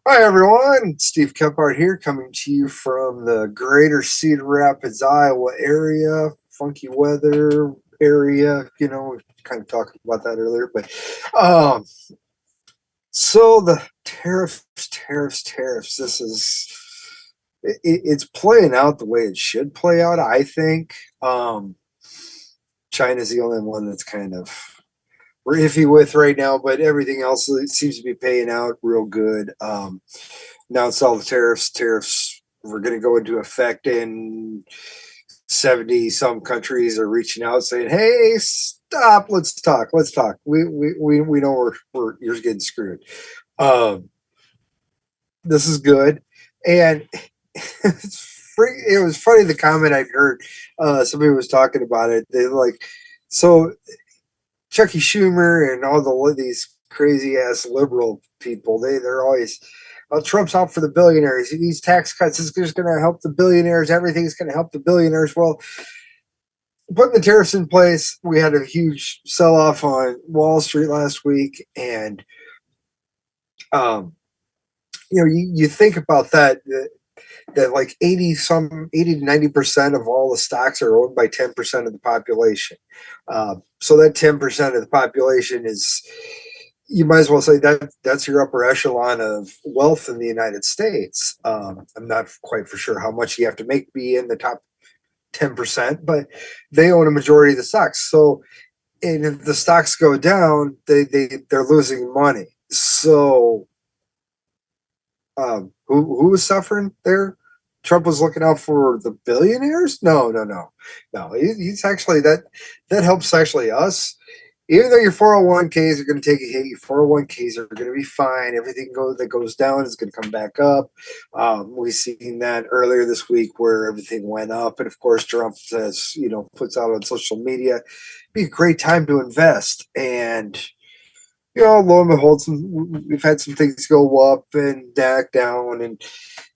Hi everyone, Steve Kephart here, coming to you from the greater Cedar Rapids, Iowa area. Funky weather area, we kind of talked about that earlier, but um, so the tariffs. This is it's playing out the way it should play out, I think. China's the only one that's kind of we're iffy with right now, but everything else seems to be paying out real good. Announced all the tariffs. Tariffs were going to go into effect in 70 some countries are reaching out saying, hey, stop, let's talk. We know you're getting screwed. Um, this is good. And it was funny the comment I heard. Somebody was talking about it. They like, so Chucky Schumer and all these crazy ass liberal people, they're always, well, Trump's out for the billionaires. These tax cuts is just going to help the billionaires. Everything's going to help the billionaires. Well, putting the tariffs in place, we had a huge sell off on Wall Street last week, and um, you think about that like 80 to 90% of all the stocks are owned by 10% of the population. So that 10% of the population is, you might as well say that's your upper echelon of wealth in the United States. I'm not quite for sure how much you have to make be in the top 10%, but they own a majority of the stocks. So, and if the stocks go down, they're losing money. So, who was suffering there? Trump was looking out for the billionaires? No. He's actually that helps actually us. Even though your 401ks are going to take a hit, your 401ks are going to be fine. Everything that goes down is going to come back up. We've seen that earlier this week where everything went up, and of course Trump says, puts out on social media, be a great time to invest. And lo and behold, we've had some things go up and back down, and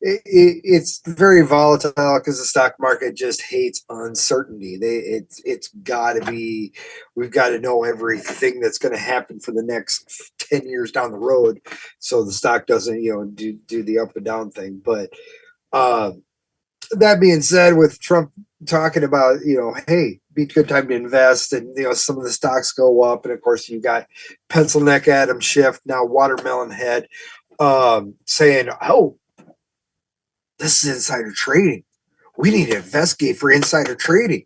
it's very volatile because the stock market just hates uncertainty. It's got to be, we've got to know everything that's going to happen for the next 10 years down the road, so the stock doesn't do the up and down thing. But uh, that being said, with Trump talking about, hey, be a good time to invest, and some of the stocks go up, and of course you got pencil neck Adam Schiff, now watermelon head, saying, oh, this is insider trading. We need to investigate for insider trading.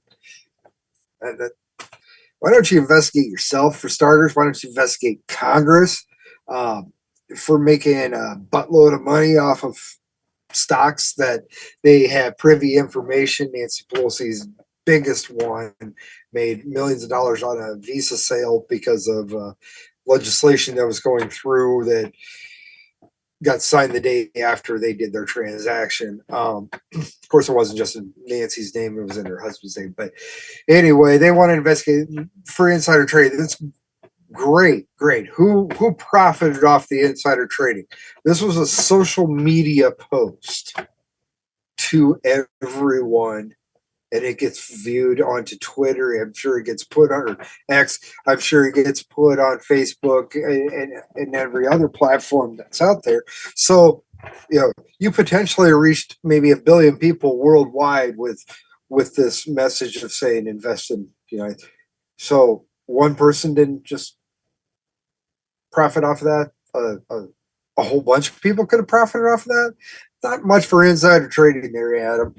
Why don't you investigate yourself for starters? Why don't you investigate Congress for making a buttload of money off of stocks that they have privy information? Nancy Pelosi's biggest one made millions of dollars on a Visa sale because of legislation that was going through that got signed the day after they did their transaction. Of course, it wasn't just in Nancy's name; it was in her husband's name. But anyway, they want to investigate for insider trading. That's great. Who profited off the insider trading? This was a social media post to everyone, and it gets viewed onto Twitter. I'm sure it gets put on X. I'm sure it gets put on Facebook and every other platform that's out there. So, you potentially reached maybe 1 billion people worldwide with this message of saying invest in. So one person didn't just profit off of that. A whole bunch of people could have profited off of that. Not much for insider trading there, Adam.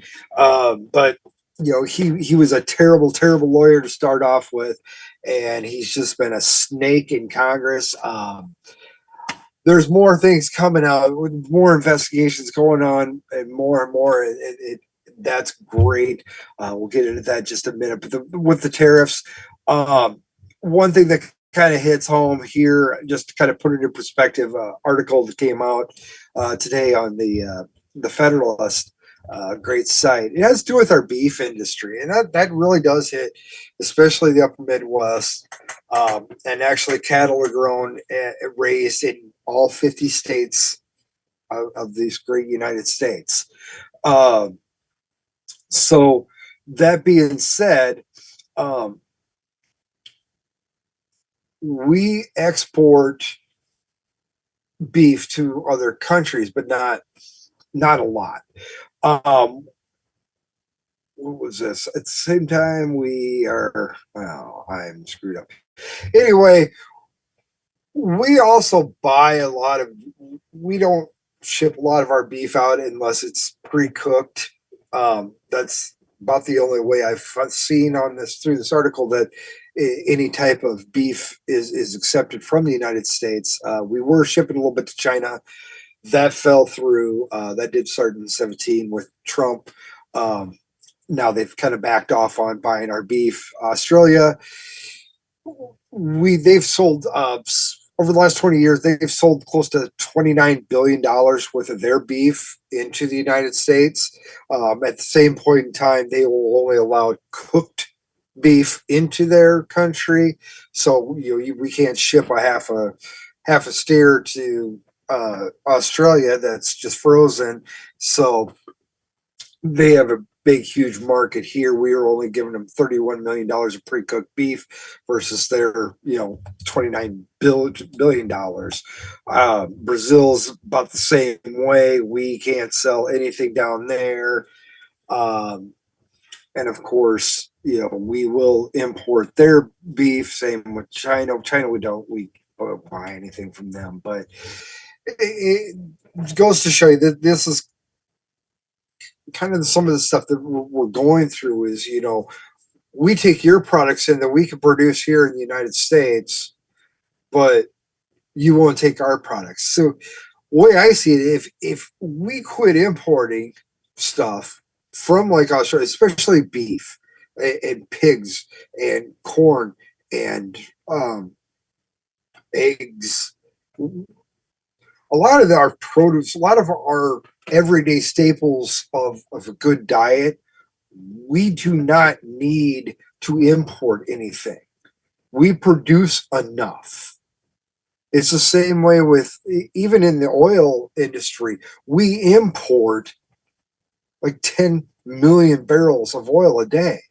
But he was a terrible lawyer to start off with, and he's just been a snake in Congress. There's more things coming out, with more investigations going on, and more. That's great. We'll get into that in just a minute. But with the tariffs, one thing that kind of hits home here, just to kind of put it in perspective, article that came out today on the Federalist, great site. It has to do with our beef industry, and that really does hit, especially the upper Midwest. And actually, cattle are grown and raised in all 50 states of these great United States. So that being said, we export beef to other countries, but not a lot. Um, what was this? At the same time, we are. Well, I'm screwed up. Anyway, we also buy a lot of. We don't ship a lot of our beef out unless it's pre-cooked. That's about the only way I've seen on this through this article that any type of beef is accepted from the United States. We were shipping a little bit to China. That fell through. That did start in 17 with Trump. Um, Now they've kind of backed off on buying our beef. Australia, they've sold over the last 20 years, they've sold close to $29 billion worth of their beef into the United States. At the same point in time, they will only allow cooked beef into their country. So we can't ship a half a steer to Australia that's just frozen. So they have a big, huge market here. We are only giving them $31 million of pre-cooked beef versus their, $29 billion. Brazil's about the same way. We can't sell anything down there. And of course, we will import their beef. Same with China. China, we don't buy anything from them. But it goes to show you that this is kind of some of the stuff that we're going through is, we take your products in that we can produce here in the United States, but you won't take our products. So the way I see it, if we quit importing stuff from like Australia, especially beef and pigs and corn and eggs, a lot of our produce, a lot of our everyday staples of a good diet, we do not need to import anything. We produce enough. It's the same way with even in the oil industry, we import like 10 million barrels of oil a day.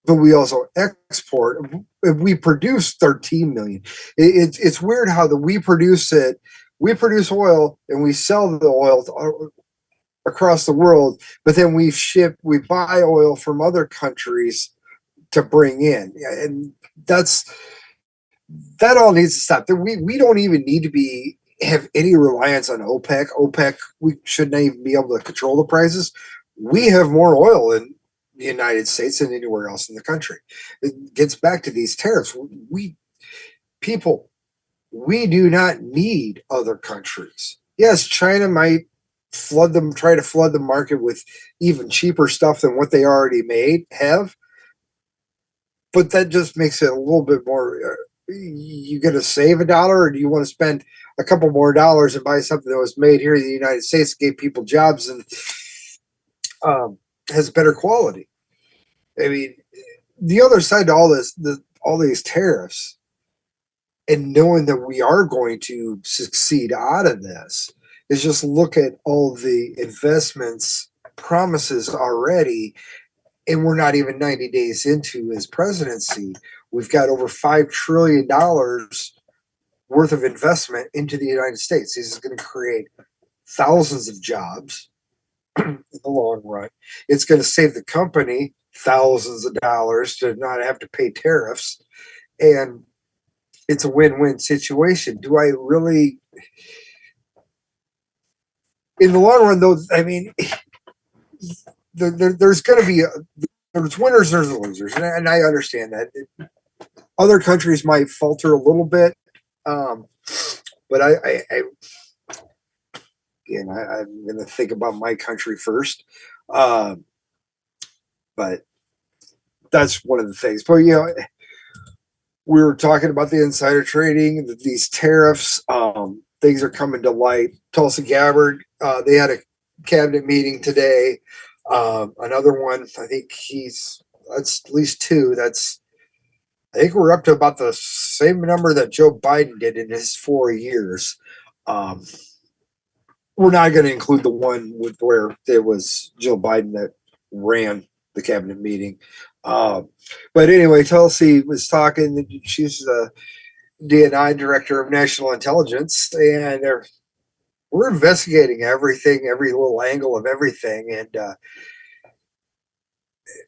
But we also export. We produce 13 million. It's weird how we produce it. We produce oil and we sell the oil across the world, but then we buy oil from other countries to bring in, and that all needs to stop. We don't even need to have any reliance on OPEC. OPEC, we shouldn't even be able to control the prices. We have more oil in the United States than anywhere else in the country. It gets back to these tariffs. We do not need other countries. Yes, China might try to flood the market with even cheaper stuff than what they already have, but that just makes it a little bit more. You going to save $1, or do you want to spend a couple more dollars and buy something that was made here in the United States, gave people jobs, and has better quality? I mean, the other side to all this, all these tariffs, and knowing that we are going to succeed out of this, is just look at all the investments promises already, and we're not even 90 days into his presidency. We've got over $5 trillion worth of investment into the United States. This is going to create thousands of jobs in the long run. It's going to save the company thousands of dollars to not have to pay tariffs. And it's a win-win situation. Do I really, in the long run, though, I mean, there's going to be there's winners, there's losers, and I understand that. Other countries might falter a little bit, but I'm going to think about my country first. But that's one of the things. But we were talking about the insider trading, these tariffs. Things are coming to light. Tulsi Gabbard, they had a cabinet meeting today. Another one, I think that's at least two. I think we're up to about the same number that Joe Biden did in his 4 years. We're not going to include the one where it was Joe Biden that ran the cabinet meeting. But anyway, Tulsi was talking. She's DNI, Director of National Intelligence, and we're investigating everything, every little angle of everything.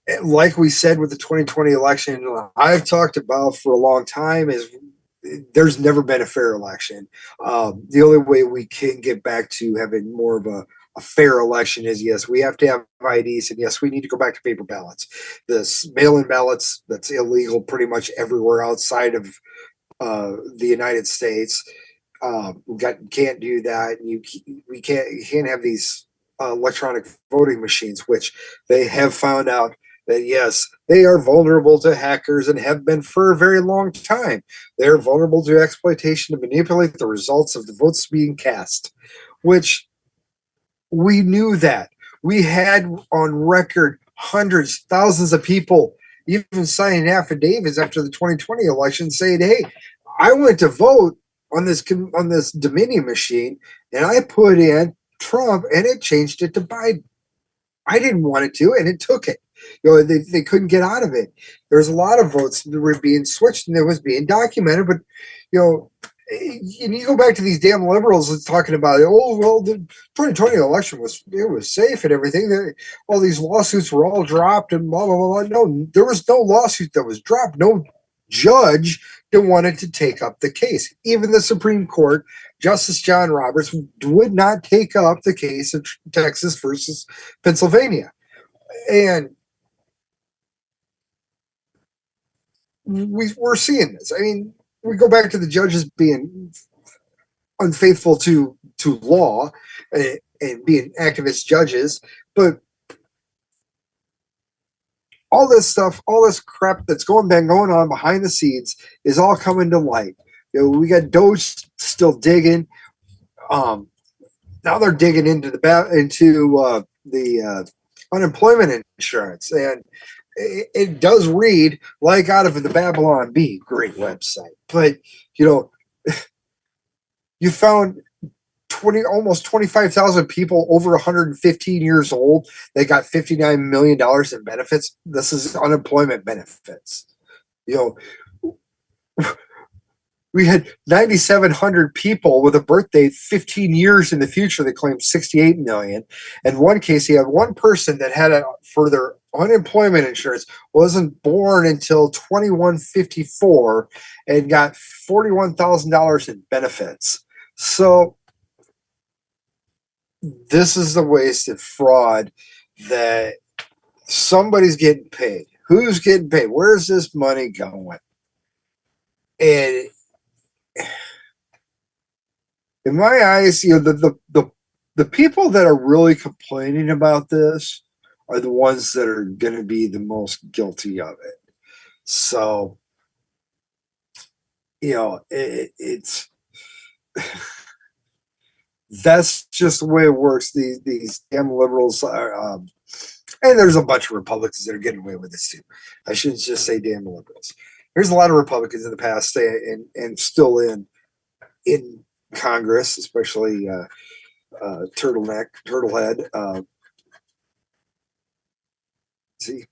And like we said with the 2020 election, I've talked about for a long time is there's never been a fair election. The only way we can get back to having more of a fair election is yes, we have to have IDs, and yes, we need to go back to paper ballots. This mail-in ballots that's illegal pretty much everywhere outside of the United States. Can't do that. You can't have these electronic voting machines, which they have found out that yes, they are vulnerable to hackers and have been for a very long time. They are vulnerable to exploitation to manipulate the results of the votes being cast, which we knew that. We had on record hundreds, thousands of people even signing affidavits after the 2020 election saying, "Hey, I went to vote on this Dominion machine, and I put in Trump, and it changed it to Biden. I didn't want it to, and it took it. They couldn't get out of it. There was a lot of votes that were being switched, and it was being documented. But you know, and you go back to these damn liberals that's talking about, oh well, the 2020 election was safe and everything. All these lawsuits were all dropped and blah blah blah. No, there was no lawsuit that was dropped. No judge that wanted to take up the case. Even the Supreme Court, Justice John Roberts would not take up the case of Texas versus Pennsylvania. And we're seeing this. I mean, we go back to the judges being unfaithful to law and being activist judges, but all this stuff, all this crap that's been going on behind the scenes is all coming to light. We got Doge still digging. Now they're digging into the unemployment insurance, and it does read like out of the Babylon Bee, great website. But you found almost 25,000 people over 115 years old. They got $59 million in benefits. This is unemployment benefits. We had 9,700 people with a birth date 15 years in the future that claimed 68 million. In one case, he had one person that had for their unemployment insurance wasn't born until 2154 and got $41,000 in benefits. So this is the wasted fraud that somebody's getting paid. Who's getting paid? Where's this money going? And in my eyes, the people that are really complaining about this are the ones that are going to be the most guilty of it. So, it's that's just the way it works. These damn liberals are, and there's a bunch of Republicans that are getting away with this too. I shouldn't just say damn liberals. There's a lot of Republicans in the past and still in Congress, especially Turtlehead.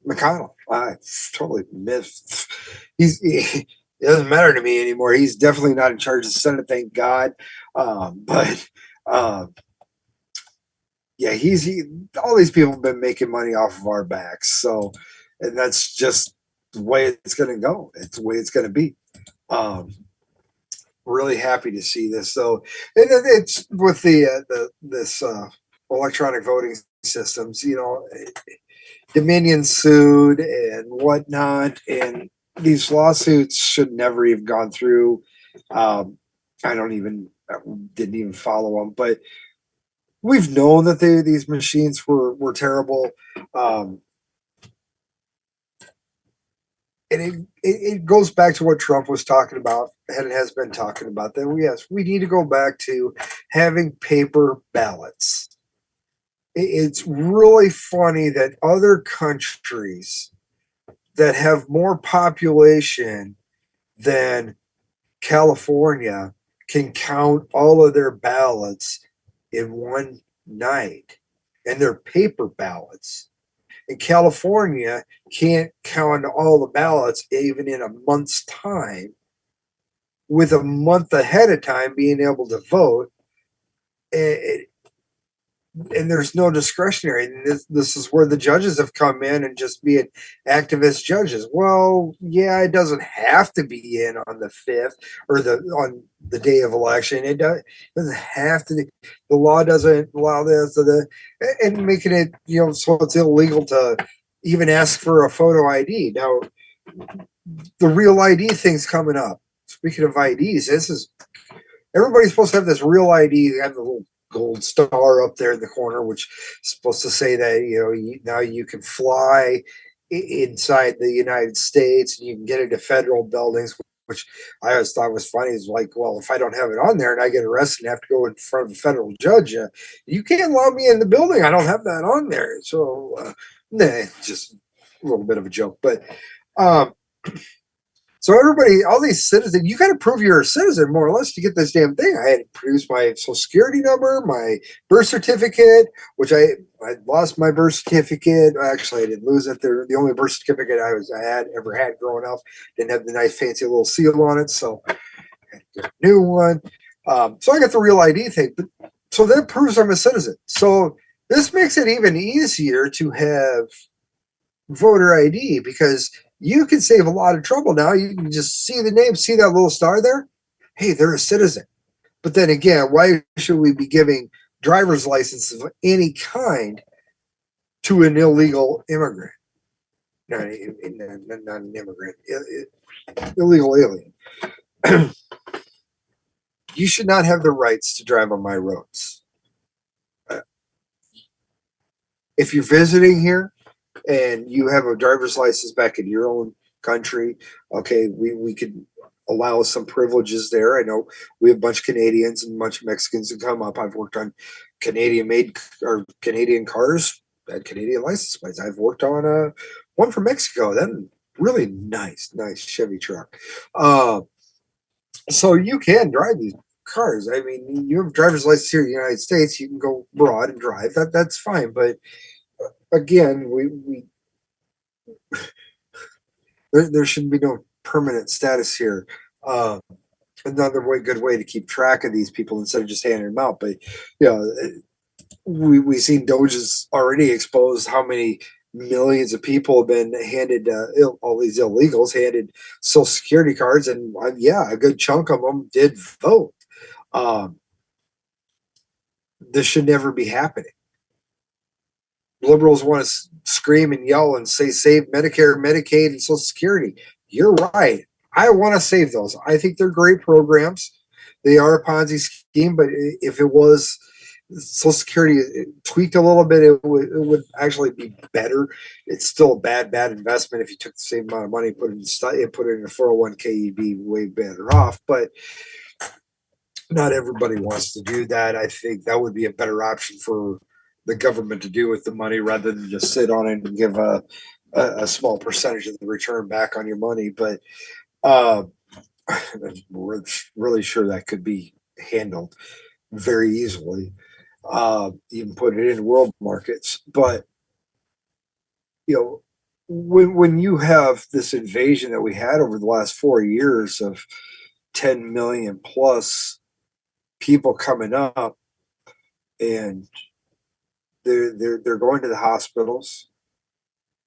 McConnell. I totally missed. It doesn't matter to me anymore. He's definitely not in charge of the Senate, thank God. But yeah, all these people have been making money off of our backs. So, and that's just the way it's going to go. It's the way it's going to be. Really happy to see this. So, and it's with this electronic voting systems. Dominion sued and whatnot, and these lawsuits should never have gone through. I didn't even follow them, but we've known that these machines were terrible. And it goes back to what Trump was talking about and has been talking about, that yes, we need to go back to having paper ballots. It's really funny that other countries that have more population than California can count all of their ballots in one night, and they're paper ballots. And California can't count all the ballots even in a month's time. with a month ahead of time being able to vote, and, and there's no discretionary. And this is where the judges have come in and just being activist judges. Well, yeah, it doesn't have to be in on the 5th or on the day of election. Doesn't have to. The law doesn't allow this, and making it so it's illegal to even ask for a photo ID. Now, the real ID thing's coming up. Speaking of IDs, this is everybody's supposed to have this real ID. They have the little gold star up there in the corner, which is supposed to say that now you can fly inside the United States and you can get into federal buildings. Which I always thought was funny. Is like, well, if I don't have it on there and I get arrested and have to go in front of a federal judge, you can't allow me in the building. I don't have that on there. So, just a little bit of a joke, but. Um, So everybody, all these citizens, you got to prove you're a citizen more or less to get this damn thing. I had to produce my social security number, my birth certificate, which I lost my birth certificate. Actually, I didn't lose it. They're the only birth certificate I had ever had growing up. Didn't have the nice fancy little seal on it, so I had to get a new one. So I got the real ID thing. But, so that proves I'm a citizen. So this makes it even easier to have voter ID because you can save a lot of trouble now. You can just see the name, see that little star there. Hey, they're a citizen. But then again, why should we be giving driver's licenses of any kind to an illegal immigrant? Not an immigrant, illegal alien. You should not have the rights to drive on my roads. If you're visiting here, and you have a driver's license back in your own country, okay, we could allow some privileges there. I know we have a bunch of Canadians and a bunch of Mexicans that come up. I've worked on Canadian made or Canadian cars, had Canadian license plates. I've worked on one from Mexico, then really nice Chevy truck. So you can drive these cars. I mean, you have a driver's license here in the United States, you can go abroad and drive. That's fine, but again, there should be no permanent status here. Another good way to keep track of these people instead of just handing them out. But we've seen Doge's already exposed how many millions of people have been handed all these illegals handed social security cards, and a good chunk of them did vote. This should never be happening. Liberals want to scream and yell and say save Medicare, Medicaid, and Social Security. You're right. I want to save those. I think they're great programs. They are a Ponzi scheme, but if it was Social Security tweaked a little bit, it would actually be better. It's still a bad investment. If you took the same amount of money, put it in a 401k, you'd be way better off. But not everybody wants to do that. I think that would be a better option for the government to do with the money rather than just sit on it and give a small percentage of the return back on your money. But I'm really sure that could be handled very easily. Even put it in world markets. But when you have this invasion that we had over the last 4 years of 10 million plus people coming up, and they're going to the hospitals.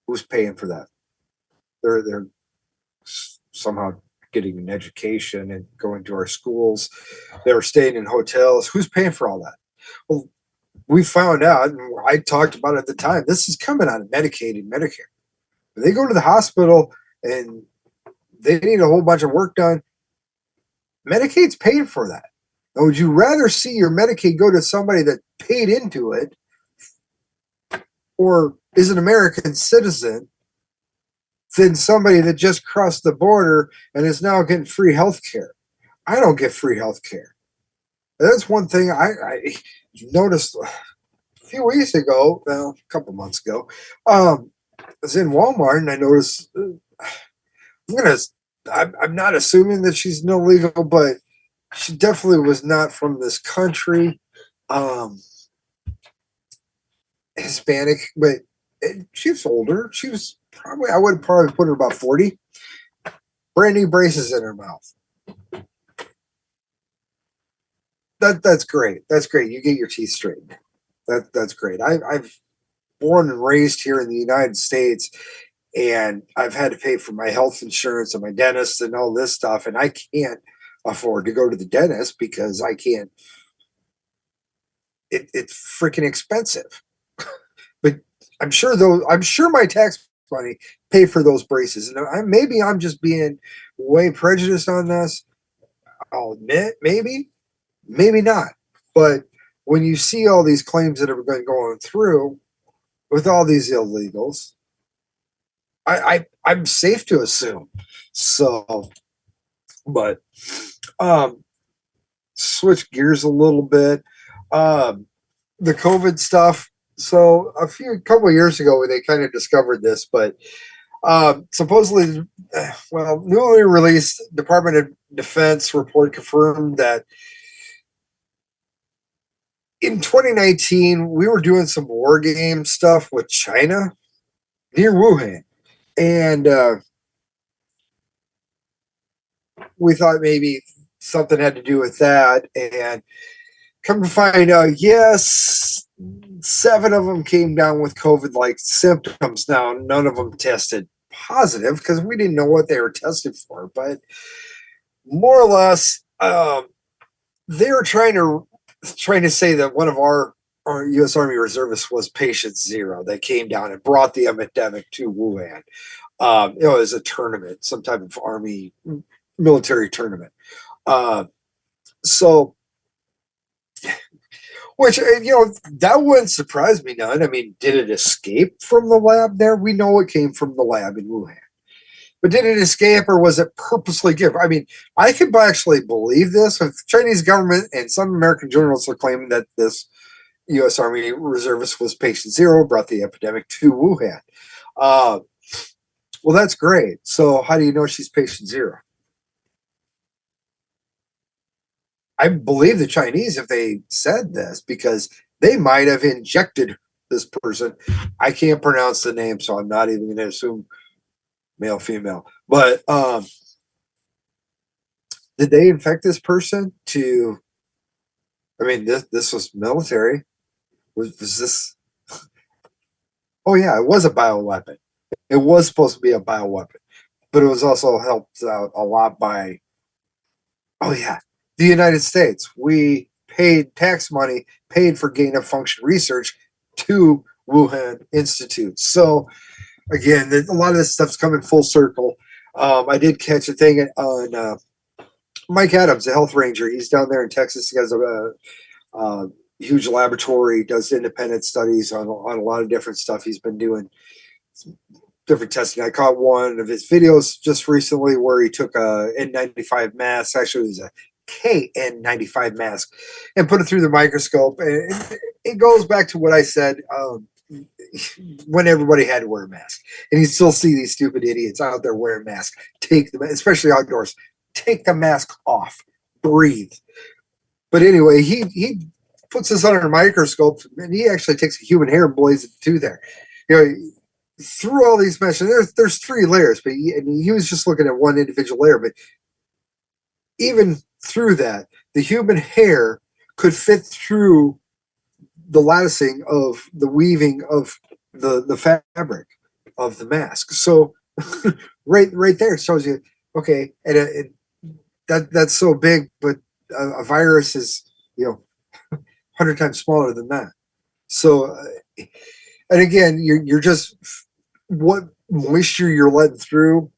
Who's paying for that? They're somehow getting an education and going to our schools. They're staying in hotels. Who's paying for all that? Well, we found out, and I talked about it at the time, this is coming out of Medicaid and Medicare. When they go to the hospital and they need a whole bunch of work done, Medicaid's paying for that. Now, would you rather see your Medicaid go to somebody that paid into it or is an American citizen than somebody that just crossed the border and is now getting free health care? I don't get free health care. That's one thing I noticed a few weeks ago, well, a couple months ago. I was in Walmart and I noticed, I'm not assuming that she's no legal, but she definitely was not from this country. Hispanic, but she was older. She was I would probably put her about 40. Brand new braces in her mouth. that's great. That's great. You get your teeth straightened. That's great. I've born and raised here in the United States, and I've had to pay for my health insurance and my dentist and all this stuff, and I can't afford to go to the dentist because I can't. It's freaking expensive. But I'm sure though. I'm sure my tax money pay for those braces, and maybe I'm just being way prejudiced on this. I'll admit, maybe not. But when you see all these claims that have been going through with all these illegals, I'm safe to assume. So, but switch gears a little bit. Um, the COVID stuff. So a couple of years ago, they kind of discovered this, but supposedly, well, newly released Department of Defense report confirmed that in 2019 we were doing some war game stuff with China near Wuhan, and we thought maybe something had to do with that. And come to find out, yes, 7 of them came down with COVID-like symptoms. Now, none of them tested positive because we didn't know what they were tested for, but more or less, they were trying to say that one of our U.S. Army reservists was patient zero that came down and brought the epidemic to Wuhan. It was a tournament, some type of Army military tournament. So, which, that wouldn't surprise me none. I mean, did it escape from the lab there? We know it came from the lab in Wuhan. But did it escape or was it purposely given? I mean, I could actually believe this. If the Chinese government and some American journalists are claiming that this U.S. Army reservist was patient zero, brought the epidemic to Wuhan. Well, that's great. So how do you know she's patient zero? I believe the Chinese if they said this because they might have injected this person. I can't pronounce the name, so I'm not even going to assume male, female. But did they infect this person to? I mean, this was military. Was this? Oh yeah, it was a bioweapon. It was supposed to be a bioweapon, but it was also helped out a lot by. Oh yeah, the United States. We paid tax money, paid for gain of function research to Wuhan Institute. So again, a lot of this stuff's coming full circle. I did catch a thing on Mike Adams, the health ranger. He's down there in Texas. He has a huge laboratory, does independent studies on a lot of different stuff. He's been doing different testing. I caught one of his videos just recently where he took a N95 mask. Actually, it was a KN95 mask and put it through the microscope. And it goes back to what I said when everybody had to wear a mask. And you still see these stupid idiots out there wearing masks. Take them, especially outdoors. Take the mask off. Breathe. But anyway, he puts this under a microscope and he actually takes a human hair and blazes it through there. Through all these meshes, there's 3 layers, but he was just looking at one individual layer. But even through that, the human hair could fit through the latticing of the weaving of the fabric of the mask. So right there shows you, okay, and that's so big, but a virus is 100 times smaller than that. So, and again, you're just what moisture you're letting through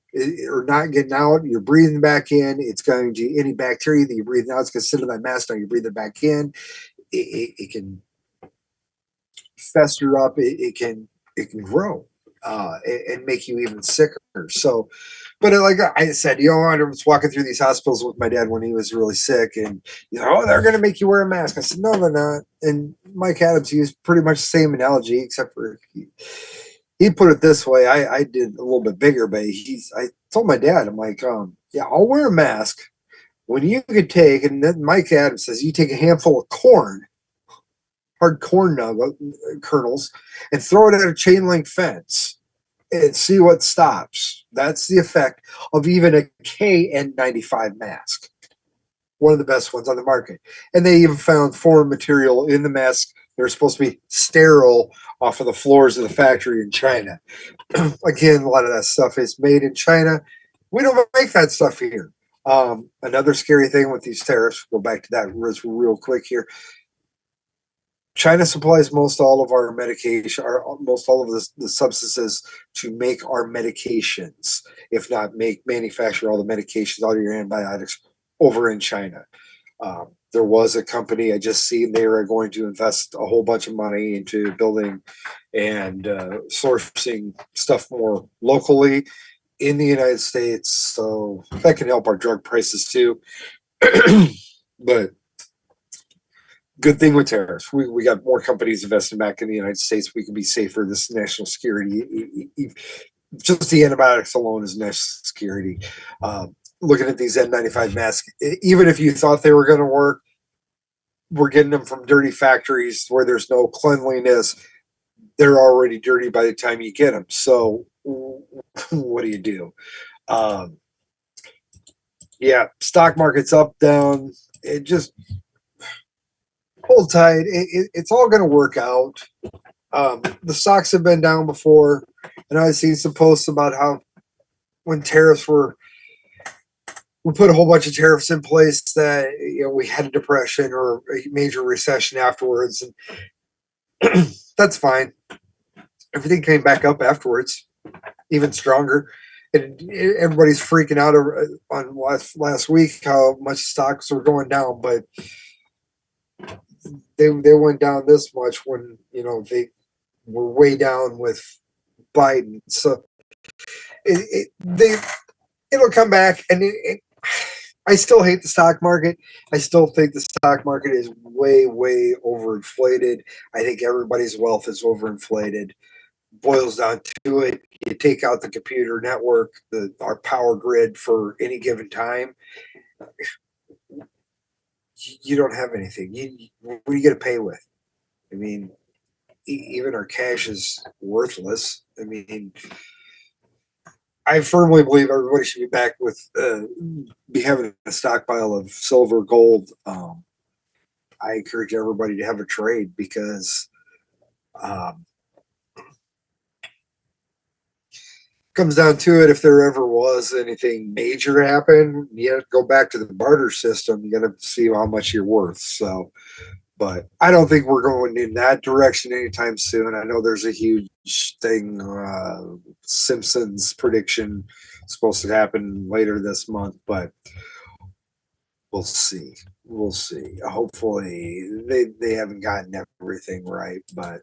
or not getting out, you're breathing back in. It's going to any bacteria that you're breathing out, it's going to sit in that mask. Now you're breathing back in. It can fester up. It can grow and make you even sicker. So, but like I said, I was walking through these hospitals with my dad when he was really sick, and they're going to make you wear a mask. I said, no, they're not. And Mike Adams used pretty much the same analogy, except for he put it this way. I did a little bit bigger, but I told my dad, I'm like, yeah, I'll wear a mask when you could take, and then Mike Adams says, you take a handful of corn, hard corn kernels, and throw it at a chain link fence and see what stops. That's the effect of even a KN95 mask. one of the best ones on the market. And they even found foreign material in the mask. They're supposed to be sterile off of the floors of the factory in China. Again, a lot of that stuff is made in China. We don't make that stuff here. Another scary thing with these tariffs, go back to that real quick here. China supplies most all of our medication, most all of the substances to make our medications, if not manufacture all the medications, all your antibiotics over in China. There was a company I just seen they were going to invest a whole bunch of money into building and sourcing stuff more locally in the United States, so that can help our drug prices too. But good thing with tariffs, we got more companies investing back in the United States. We can be safer. This national security, just the antibiotics alone is national security. Looking at these N95 masks, even if you thought they were going to work, we're getting them from dirty factories where there's no cleanliness. They're already dirty by the time you get them. So what do you do? Yeah, stock market's up, down. It just hold tight. It's all going to work out. The stocks have been down before, and I've seen some posts about how when tariffs were, we put a whole bunch of tariffs in place that we had a depression or a major recession afterwards, and that's fine. Everything came back up afterwards, even stronger. And everybody's freaking out on last week how much stocks were going down, but they went down this much when they were way down with Biden. So it'll come back, and I still hate the stock market. I still think the stock market is way overinflated. I think everybody's wealth is overinflated. Boils down to it. You take out the computer network, our power grid for any given time. You don't have anything. What are you going to pay with? I mean, even our cash is worthless. I mean, I firmly believe everybody should be back with be having a stockpile of silver, gold. I encourage everybody to have a trade because comes down to it. If there ever was anything major happen, you have to go back to the barter system. You got to see how much you're worth. So, but I don't think we're going in that direction anytime soon. I know there's a huge thing, Simpsons prediction supposed to happen later this month, but we'll see. We'll see. Hopefully they haven't gotten everything right, but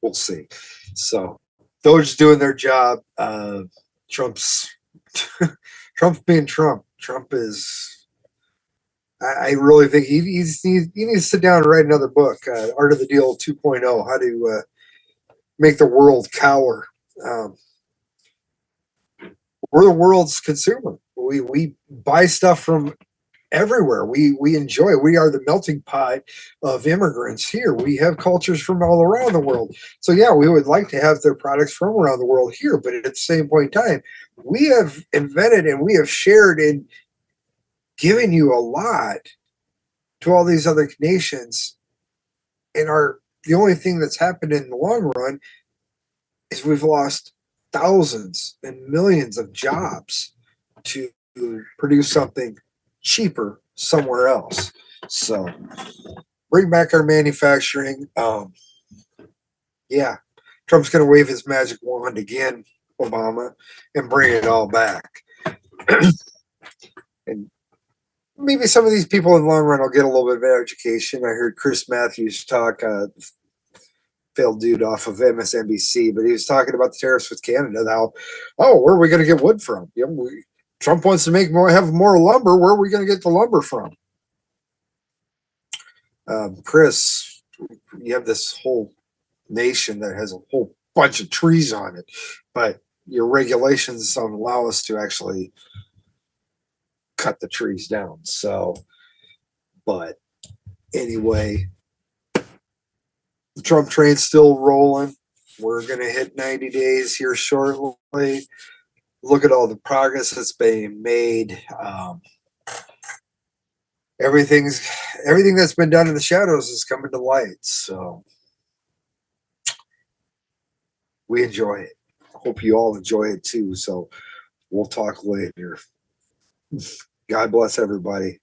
we'll see. So those doing their job. Trump's being Trump. Trump is. I really think he needs to sit down and write another book, Art of the Deal 2.0, how to make the world cower. We're the world's consumer. We buy stuff from everywhere. We enjoy. We are the melting pot of immigrants here. We have cultures from all around the world. So yeah, we would like to have their products from around the world here, but at the same point in time, we have invented and we have shared and given you a lot to all these other nations, and the only thing that's happened in the long run is we've lost thousands and millions of jobs to produce something cheaper somewhere else. So bring back our manufacturing. Yeah, Trump's going to wave his magic wand again, Obama, and bring it all back. And maybe some of these people in the long run will get a little bit of education. I heard Chris Matthews talk, failed dude off of MSNBC, but he was talking about the tariffs with Canada. Now, where are we going to get wood from? Trump wants to have more lumber. Where are we going to get the lumber from? Chris, you have this whole nation that has a whole bunch of trees on it, but your regulations don't allow us to actually cut the trees down. So, but anyway, the Trump train's still rolling. We're going to hit 90 days here shortly. Look at all the progress that's being made. everything's everything that's been done in the shadows is coming to light. So we enjoy it. Hope you all enjoy it too. So we'll talk later. God bless everybody.